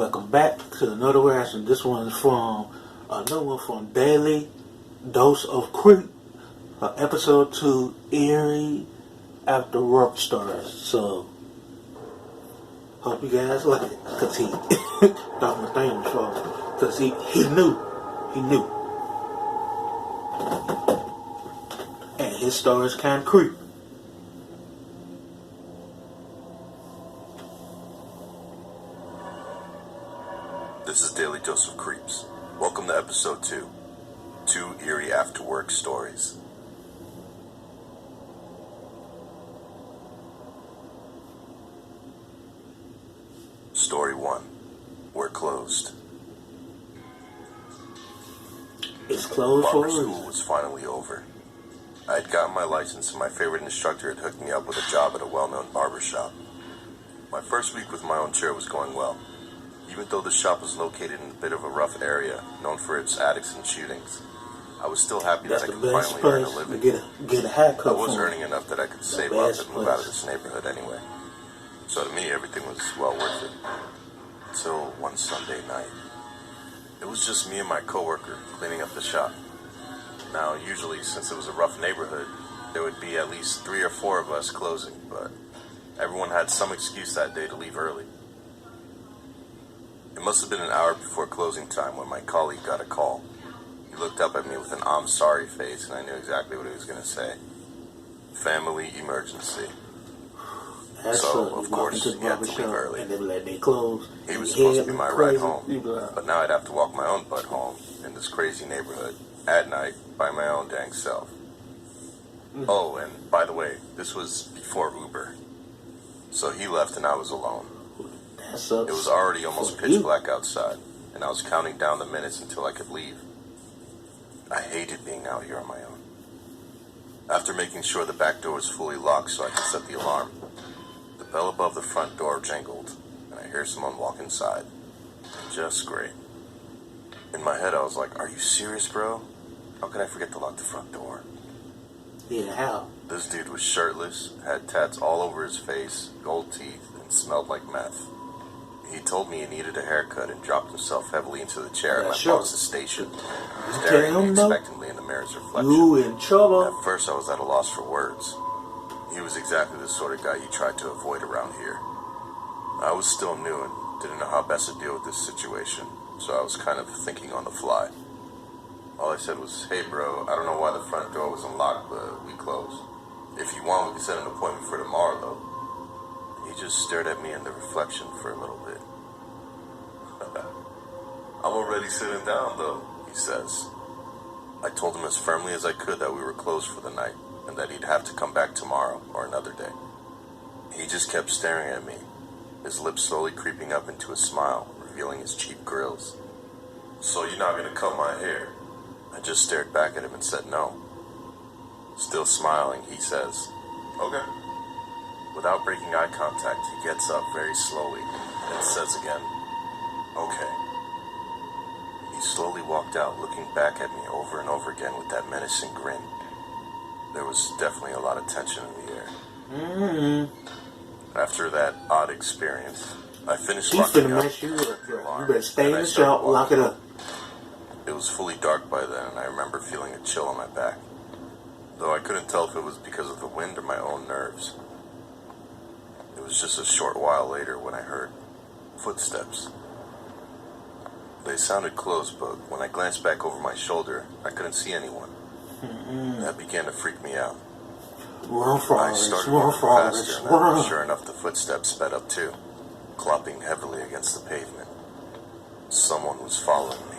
welcome back to another reaction. This one is from another one from Daily Dose of Creep, episode 2, Eerie After Work Stories. So, hope you guys like it, because he thought my thing was wrong, because he knew, and his story is kind of creepy. This is Daily Dose of Creeps. Welcome to episode 2, 2 Eerie After Work Stories. Story 1. We're closed. It's closed for Barber a reason. school was finally over. I had gotten my license and my favorite instructor had hooked me up with a job at a well-known barber shop. My first week with my own chair was going well. Even though the shop was located in a bit of a rough area, known for its addicts and shootings, I was still happy that I could finally earn a living. Get a haircut. I was earning enough that I could save up and move out of this neighborhood anyway. So to me, everything was well worth it. Until one Sunday night. It was just me and my coworker cleaning up the shop. Now, usually, since it was a rough neighborhood, there would be at least 3 or 4 of us closing, but everyone had some excuse that day to leave early. It must have been an hour before closing time when my colleague got a call. He looked up at me with an I'm sorry face, and I knew exactly what he was going to say. Family emergency. So, of course, he had to leave early. And they let me close. He was supposed to be my ride home, but now I'd have to walk my own butt home in this crazy neighborhood at night by my own dang self. Oh, and by the way, this was before Uber. So he left and I was alone. It was already almost pitch black outside, and I was counting down the minutes until I could leave. I hated being out here on my own. After making sure the back door was fully locked so I could set the alarm, the bell above the front door jangled, and I hear someone walk inside. Just great. In my head, I was like, are you serious, bro? How could I forget to lock the front door? Yeah, how? This dude was shirtless, had tats all over his face, gold teeth, and smelled like meth. He told me he needed a haircut and dropped himself heavily into the chair at my boss's station, staring at me expectantly in the mirror's reflection. You in trouble. At first, I was at a loss for words. He was exactly the sort of guy you tried to avoid around here. I was still new and didn't know how best to deal with this situation, so I was kind of thinking on the fly. All I said was, hey bro, I don't know why the front door was unlocked, but we closed. If you want, we can set an appointment for tomorrow, though. He just stared at me in the reflection for a little bit. I'm already sitting down, though, he says. I told him as firmly as I could that we were closed for the night, and that he'd have to come back tomorrow or another day. He just kept staring at me, his lips slowly creeping up into a smile, revealing his cheap grills. So you're not gonna cut my hair? I just stared back at him and said no. Still smiling, he says, okay. Without breaking eye contact, he gets up very slowly and says again, okay. He slowly walked out, looking back at me over and over again with that menacing grin. There was definitely a lot of tension in the air. After that odd experience, I finished locking up. You better stay in the shop, lock it up. It was fully dark by then, and I remember feeling a chill on my back, though I couldn't tell if it was because of the wind or my own nerves. It was just a short while later when I heard footsteps. They sounded close, but when I glanced back over my shoulder, I couldn't see anyone. That began to freak me out. I started moving faster, and then, sure enough, the footsteps sped up too, clopping heavily against the pavement. Someone was following me.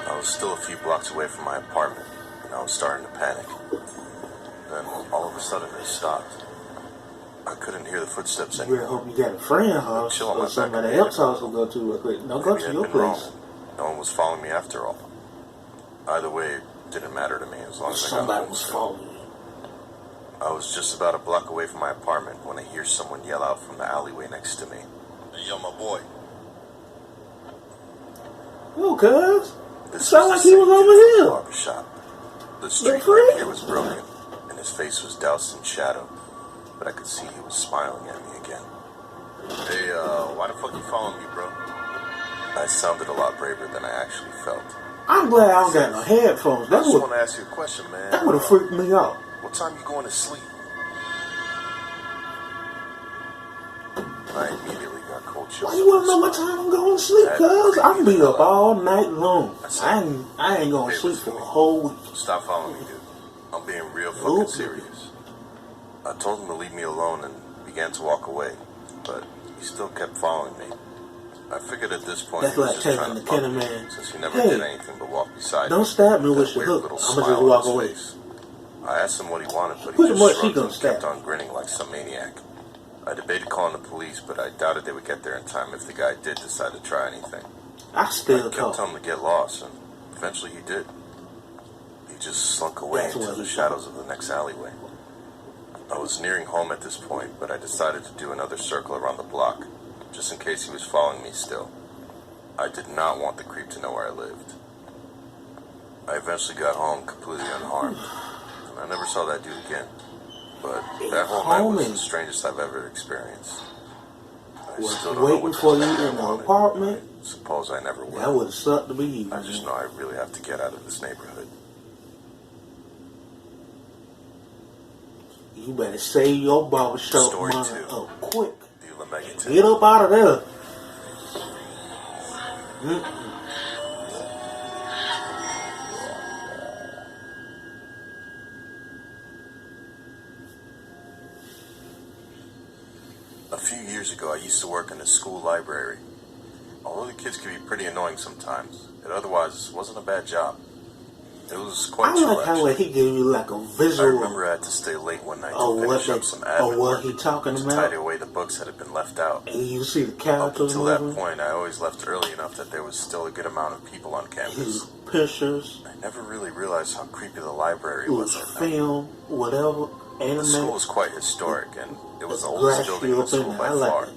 I was still a few blocks away from my apartment, and I was starting to panic. Then, all of a sudden, they stopped. I couldn't hear the footsteps anymore. I hope you got a friend house or somebody else's house to go to real quick. Don't go to your place. No one was following me after all. Either way, it didn't matter to me as long as I got somebody was following you. I was just about a block away from my apartment when I hear someone yell out from the alleyway next to me. Hey, yo, my boy. Oh, cuz. It sounded like he was over here. Barbershop. The street light here was broken, and his face was doused in shadow, but I could see he was smiling at me again. Hey, why the fuck you following me, bro? I sounded a lot braver than I actually felt. I'm glad I don't got no headphones. I That just would want to ask you a question, man. that would have freaked me out. What time you going to sleep? I immediately got cold chills. Why you want to know what time I'm going to sleep, cuz? I'm be up all night long. I ain't going to sleep for a whole week. Stop following me, dude. I'm being real fucking serious. I told him to leave me alone and began to walk away, but he still kept following me. I figured at this point that's he was like just telling trying the to Kenny punk man, me, since he never hey, did anything but walk beside don't me. stab me with your Weird hook. little I'm going to smile just walk on away. his face. I asked him what he wanted, but he Pretty much just he shrugged gonna and kept stab. on grinning like some maniac. I debated calling the police, but I doubted they would get there in time if the guy did decide to try anything. I still I kept talk. telling him to get lost, and eventually he did. He just slunk away That's into what the he shadows of the next alleyway. I was nearing home at this point, but I decided to do another circle around the block, just in case he was following me still. I did not want the creep to know where I lived. I eventually got home completely unharmed, and I never saw that dude again. But that whole night was the strangest I've ever experienced. I still don't know Waiting what for you I in the wanted. apartment. I suppose I never will. That would have sucked to be you. I just know I really have to get out of this neighborhood. You better save your barbershop Story money 2. up quick. The Omega Get up out of there. A few years ago, I used to work in a school library. Although the kids could be pretty annoying sometimes, it otherwise wasn't a bad job. It was quite I chill, like how actually. he gave you like a I visual remember I had to stay late one night of to what finish they, up some admin of what work he talking to about, tidy away the books that had been left out. and you see the Up characters until that moving, point, I always left early enough that there was still a good amount of people on campus. his pictures, I never really realized how creepy the library it was was at night. film, whatever, The school animated, was quite historic, and it was the grassy oldest building in the up in school there. by I like far. that.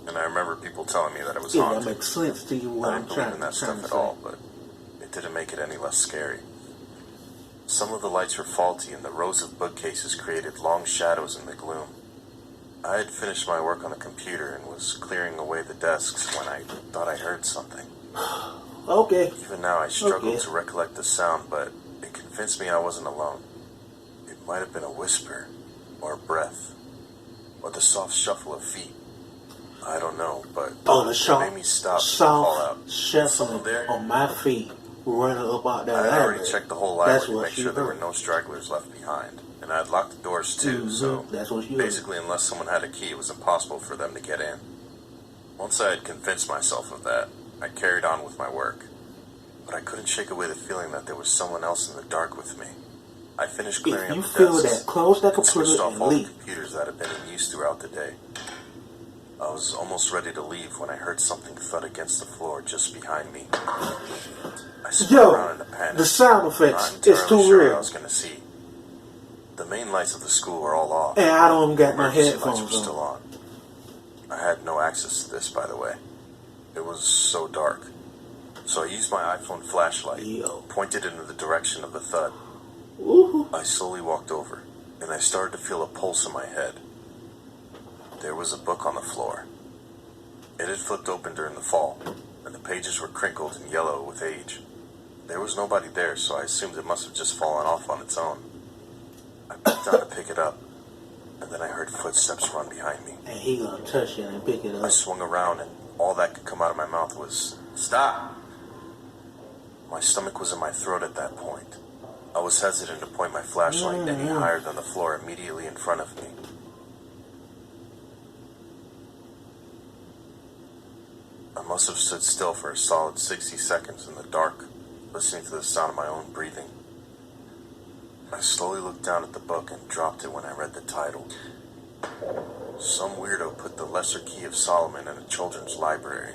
And I remember people telling me that it was Yeah, that haunted. makes sense to you. What I I'm didn't believe trying in that to stuff at say. all, but it didn't make it any less scary. Some of the lights were faulty, and the rows of bookcases created long shadows in the gloom. I had finished my work on the computer and was clearing away the desks when I thought I heard something. Okay. Even now, I struggle Okay. to recollect the sound, but it convinced me I wasn't alone. It might have been a whisper, or a breath, or the soft shuffle of feet. I don't know, but Oh, the it made me stop and call out. soft shuffling Someone there? on my feet, running up out that I had already library. checked the whole That's library to what make you sure there were heard. no stragglers left behind. And I had locked the doors too, so That's what you heard. basically unless someone had a key, it was impossible for them to get in. Once I had convinced myself of that, I carried on with my work. But I couldn't shake away the feeling that there was someone else in the dark with me. I finished clearing If you up the feel desks that, close that and switched computer off and all the leave. computers that had been in use throughout the day. I was almost ready to leave when I heard something thud against the floor just behind me. I spun around in a panic. The sound Not effects entirely is too sure what I real. was going to see. The main lights of the school were all off. And I don't got my Emergency lights headphones were still on. on. I had no access to this, by the way. It was so dark. So I used my iPhone flashlight, Yo. pointed in the direction of the thud. Ooh. I slowly walked over, and I started to feel a pulse in my head. There was a book on the floor. It had flipped open during the fall, and the pages were crinkled and yellow with age. There was nobody there, so I assumed it must have just fallen off on its own. I bent down to pick it up, and then I heard footsteps run behind me. And he gonna touch it and pick it I up. swung around, and all that could come out of my mouth was, "Stop!" My stomach was in my throat at that point. I was hesitant to point my flashlight any higher than the floor immediately in front of me. I must have stood still for a solid 60 seconds in the dark, listening to the sound of my own breathing. I slowly looked down at the book and dropped it when I read the title. Some weirdo put the Lesser Key of Solomon in a children's library.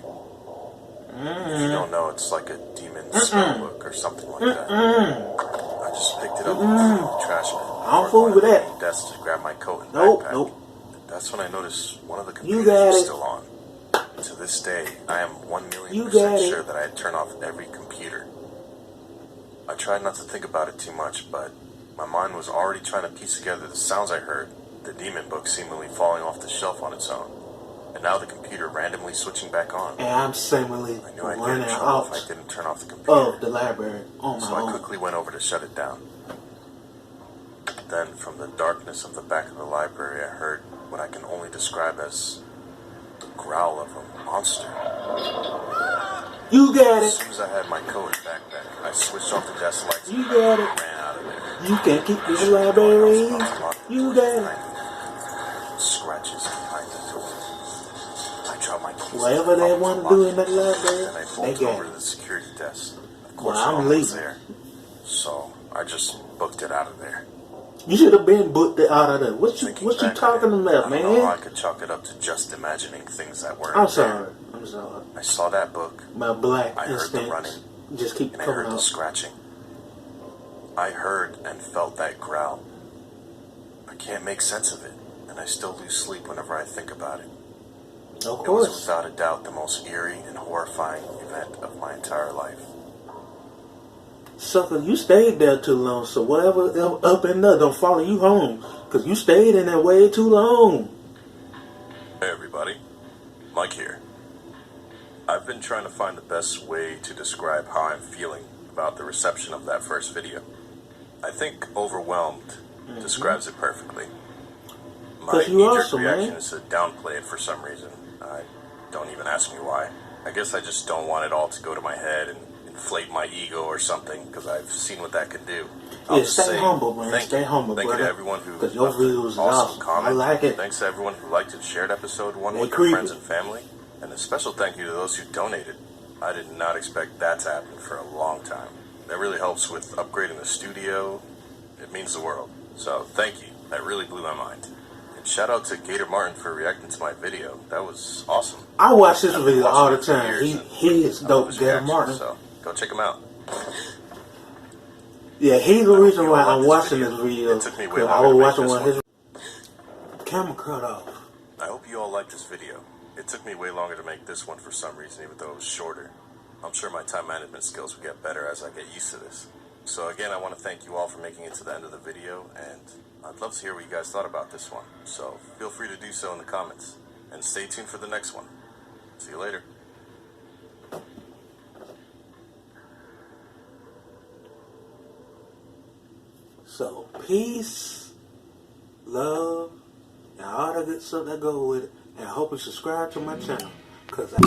If you don't know, it's like a demon spell book or something like that. I just picked it up and threw it in the trash bin. I don't fool with that. Desk to grab my coat and Nope, backpack. nope. That's when I noticed one of the You computers got was it. still on. To this day, I am 1,000,000% You got it. sure that I had turned off every computer. I tried not to think about it too much, but my mind was already trying to piece together the sounds I heard, the demon book seemingly falling off the shelf on its own, and now the computer randomly switching back on. And I'm seemingly I knew I'd get in running trouble out if I didn't turn off the computer. of the library on my So I own. quickly went over to shut it down. Then, from the darkness of the back of the library, I heard what I can only describe as the growl of a monster. You got As it. soon as I had my coat and backpack, I switched off the desk lights You got it. and ran out of there. You can keep this library. You got it. Scratches behind the door. I dropped my keys. Whatever they want to do in that and library, I they bolted got over to it. the security desk. Of Well, course, I'm no one was leaving. there. So I just booked it out of there. You should have been booked out of there. What you Thinking talking back on it, about, I don't know how I man? could chalk it up to just imagining things that weren't I'm there. sorry. I'm sorry. I saw that book, My black I heard the instincts running, just keep and I coming heard the out. scratching. I heard and felt that growl. I can't make sense of it, and I still lose sleep whenever I think about it. Of It was course. without a doubt the most eerie and horrifying event of my entire life. Sucker, you stayed there too long, so whatever up in there don't follow you home. Because you stayed in there way too long. Hey everybody, Mike here. I've been trying to find the best way to describe how I'm feeling about the reception of that first video. I think overwhelmed describes it perfectly. My 'Cause you knee-jerk awesome, reaction man. is to downplay it for some reason. Don't even ask me why. I guess I just don't want it all to go to my head and inflate my ego or something, because I've seen what that can do. I'll Yeah, just stay say humble, man. thank Stay you. humble, Thank brother. you to everyone who 'Cause your left an videos is awesome awesome. comment. I like it. Thanks to everyone who liked and shared episode 1 They with their creepy. friends and family. And a special thank you to those who donated. I did not expect that to happen for a long time. That really helps with upgrading the studio. It means the world. So thank you. That really blew my mind. And shout out to Gator Martin for reacting to my video. That was awesome. I watch this I've been video all watching the it for time. years, and He is I love dope, his Gator reactions, Martin. So go check him out. Yeah, he's the reason you why all I'm like watching this this video. video. It took me way 'Cause I longer was to make watching this one of his camera cut off. I hope you all liked this video. It took me way longer to make this one for some reason, even though it was shorter. I'm sure my time management skills will get better as I get used to this. So again, I want to thank you all for making it to the end of the video, and I'd love to hear what you guys thought about this one. So feel free to do so in the comments, and stay tuned for the next one. See you later. So, peace, love, and all that good stuff that go with it. And I hope you subscribe to my channel. Because I